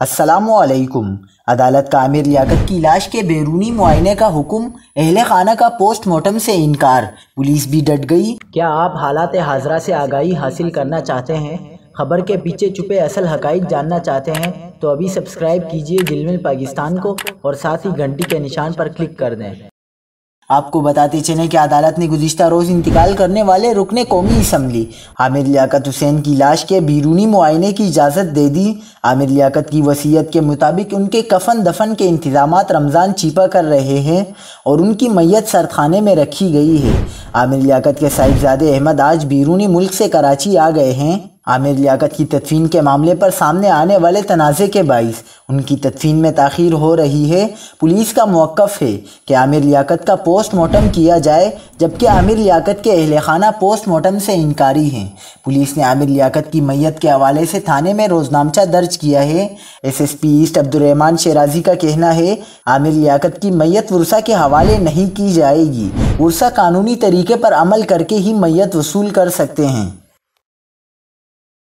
السلام علیکم۔ عدالت کا عامر لیاقت کی لاش کے بیرونی معائنے کا حکم، اہل خانہ کا پوسٹ مارٹم سے انکار، پولیس بھی ڈٹ گئی۔ کیا آپ حالات حاضرہ سے آگاہی حاصل کرنا چاہتے ہیں؟ خبر کے پیچھے چھپے اصل حقائق جاننا چاہتے ہیں تو ابھی سبسکرائب کیجئے جلمل پاکستان کو اور ساتھ ہی گھنٹی کے نشان پر کلک کر دیں۔ آپ کو بتاتے چلیں کہ عدالت نے گزشتہ روز انتقال کرنے والے رکن قومی اسمبلی عامر لیاقت حسین کی لاش کے بیرونی معائنے کی اجازت دے دی۔ عامر لیاقت کی وصیت کے مطابق ان کے کفن دفن کے انتظامات رمضان چھیپا کر رہے ہیں اور ان کی میت سردخانے میں رکھی گئی ہے۔ عامر لیاقت کے صاحبزادے احمد آج بیرونی ملک سے کراچی آ گئے ہیں۔ عامر لیاقت کی تدفین کے معاملے پر سامنے آنے والے تنازع کے باعث ان کی تدفین میں تاخیر ہو رہی ہے۔ پولیس کا موقف ہے کہ عامر لیاقت کا پوسٹ مارٹم کیا جائے، جبکہ عامر لیاقت کے اہل خانہ پوسٹ مارٹم سے انکاری ہیں۔ پولیس نے عامر لیاقت کی میت کے حوالے سے تھانے میں روزنامچہ درج کیا ہے۔ S S P East Abdulrahman Shirazi کا کہنا ہے، عامر لیاقت کی میت ورثہ کے حوالے نہیں کی جائے گی۔ ورثہ قانونی طریقے پر عمل کر کے ہی میت وصول کر سکتے ہیں۔